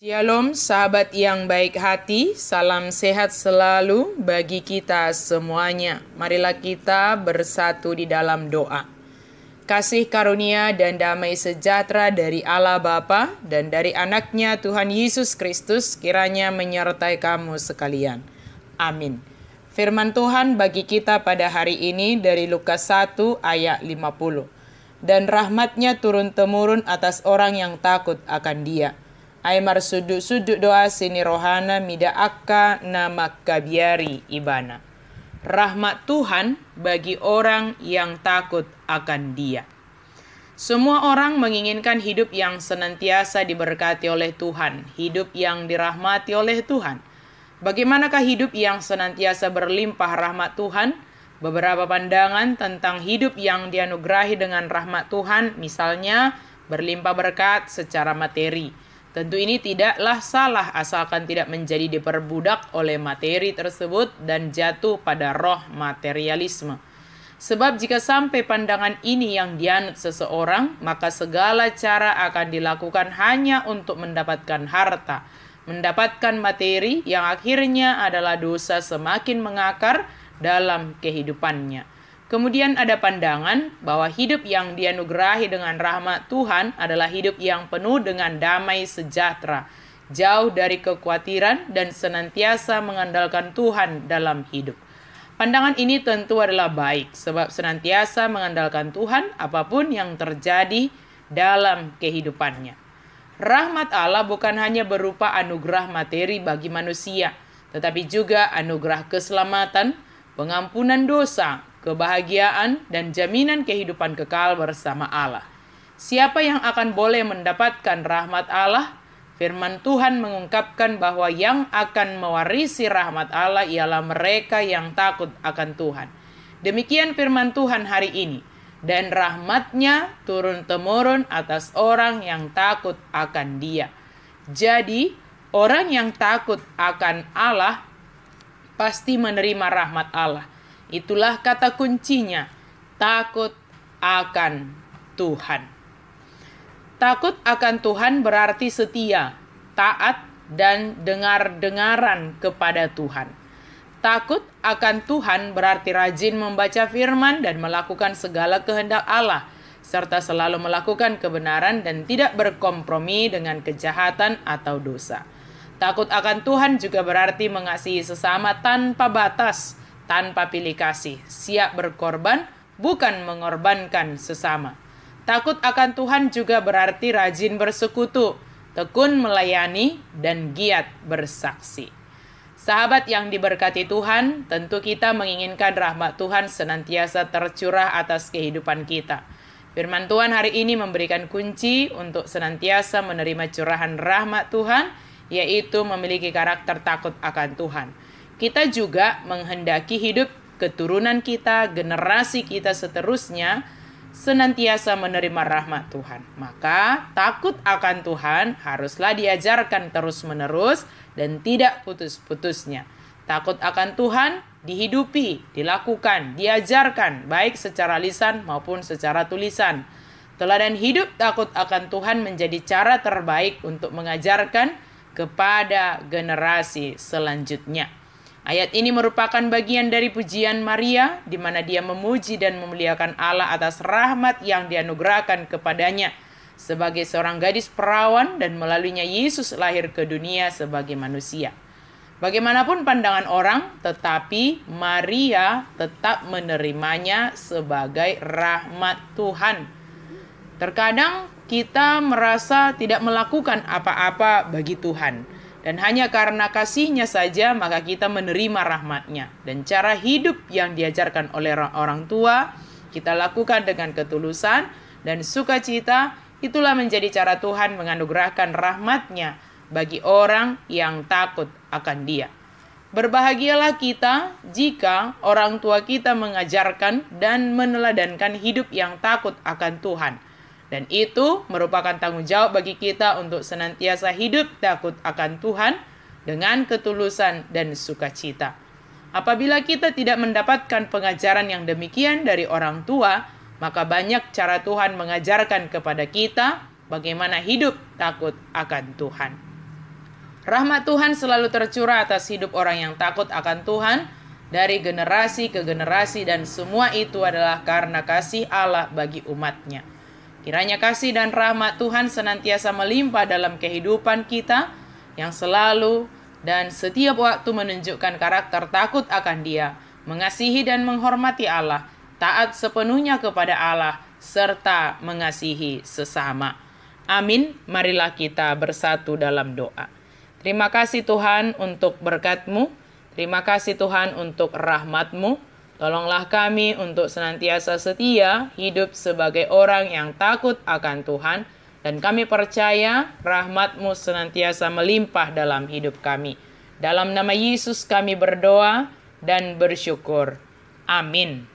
Shalom sahabat yang baik hati, salam sehat selalu bagi kita semuanya. Marilah kita bersatu di dalam doa. Kasih karunia dan damai sejahtera dari Allah Bapa dan dari anaknya Tuhan Yesus Kristus kiranya menyertai kamu sekalian. Amin. Firman Tuhan bagi kita pada hari ini dari Lukas 1 ayat 50. Dan rahmatnya turun-temurun atas orang yang takut akan Dia. Aimar sudut-sudut doa sini rohana mida akka nama kabiari ibana. Rahmat Tuhan bagi orang yang takut akan Dia. Semua orang menginginkan hidup yang senantiasa diberkati oleh Tuhan, hidup yang dirahmati oleh Tuhan. Bagaimanakah hidup yang senantiasa berlimpah rahmat Tuhan? Beberapa pandangan tentang hidup yang dianugerahi dengan rahmat Tuhan, misalnya berlimpah berkat secara materi. Tentu ini tidaklah salah asalkan tidak menjadi diperbudak oleh materi tersebut dan jatuh pada roh materialisme. Sebab jika sampai pandangan ini yang dianut seseorang, maka segala cara akan dilakukan hanya untuk mendapatkan harta, mendapatkan materi yang akhirnya adalah dosa semakin mengakar dalam kehidupannya. Kemudian ada pandangan bahwa hidup yang dianugerahi dengan rahmat Tuhan adalah hidup yang penuh dengan damai sejahtera, jauh dari kekhawatiran dan senantiasa mengandalkan Tuhan dalam hidup. Pandangan ini tentu adalah baik, sebab senantiasa mengandalkan Tuhan apapun yang terjadi dalam kehidupannya. Rahmat Allah bukan hanya berupa anugerah materi bagi manusia, tetapi juga anugerah keselamatan, pengampunan dosa, kebahagiaan, dan jaminan kehidupan kekal bersama Allah. Siapa yang akan boleh mendapatkan rahmat Allah? Firman Tuhan mengungkapkan bahwa yang akan mewarisi rahmat Allah ialah mereka yang takut akan Tuhan. Demikian firman Tuhan hari ini. Dan rahmatnya turun-temurun atas orang yang takut akan Dia. Jadi, orang yang takut akan Allah pasti menerima rahmat Allah. Itulah kata kuncinya, takut akan Tuhan. Takut akan Tuhan berarti setia, taat, dan dengar-dengaran kepada Tuhan. Takut akan Tuhan berarti rajin membaca firman dan melakukan segala kehendak Allah, serta selalu melakukan kebenaran dan tidak berkompromi dengan kejahatan atau dosa. Takut akan Tuhan juga berarti mengasihi sesama tanpa batas, tanpa pilih kasih, siap berkorban, bukan mengorbankan sesama. Takut akan Tuhan juga berarti rajin bersekutu, tekun melayani, dan giat bersaksi. Sahabat yang diberkati Tuhan, tentu kita menginginkan rahmat Tuhan senantiasa tercurah atas kehidupan kita. Firman Tuhan hari ini memberikan kunci untuk senantiasa menerima curahan rahmat Tuhan, yaitu memiliki karakter takut akan Tuhan. Kita juga menghendaki hidup keturunan kita, generasi kita seterusnya, senantiasa menerima rahmat Tuhan. Maka takut akan Tuhan haruslah diajarkan terus-menerus dan tidak putus-putusnya. Takut akan Tuhan dihidupi, dilakukan, diajarkan, baik secara lisan maupun secara tulisan. Teladan hidup takut akan Tuhan menjadi cara terbaik untuk mengajarkan kepada generasi selanjutnya. Ayat ini merupakan bagian dari pujian Maria, di mana dia memuji dan memuliakan Allah atas rahmat yang dianugerahkan kepadanya sebagai seorang gadis perawan dan melaluinya Yesus lahir ke dunia sebagai manusia. Bagaimanapun pandangan orang, tetapi Maria tetap menerimanya sebagai rahmat Tuhan. Terkadang kita merasa tidak melakukan apa-apa bagi Tuhan. Dan hanya karena kasih-Nya saja maka kita menerima rahmat-Nya. Dan cara hidup yang diajarkan oleh orang tua kita lakukan dengan ketulusan dan sukacita. Itulah menjadi cara Tuhan menganugerahkan rahmat-Nya bagi orang yang takut akan Dia. Berbahagialah kita jika orang tua kita mengajarkan dan meneladankan hidup yang takut akan Tuhan. Dan itu merupakan tanggung jawab bagi kita untuk senantiasa hidup takut akan Tuhan dengan ketulusan dan sukacita. Apabila kita tidak mendapatkan pengajaran yang demikian dari orang tua, maka banyak cara Tuhan mengajarkan kepada kita bagaimana hidup takut akan Tuhan. Rahmat Tuhan selalu tercurah atas hidup orang yang takut akan Tuhan dari generasi ke generasi, dan semua itu adalah karena kasih Allah bagi umatnya. Kiranya kasih dan rahmat Tuhan senantiasa melimpah dalam kehidupan kita yang selalu dan setiap waktu menunjukkan karakter takut akan Dia, mengasihi dan menghormati Allah, taat sepenuhnya kepada Allah, serta mengasihi sesama. Amin. Marilah kita bersatu dalam doa. Terima kasih Tuhan untuk berkat-Mu. Terima kasih Tuhan untuk rahmat-Mu. Tolonglah kami untuk senantiasa setia hidup sebagai orang yang takut akan Tuhan. Dan kami percaya rahmat-Mu senantiasa melimpah dalam hidup kami. Dalam nama Yesus kami berdoa dan bersyukur. Amin.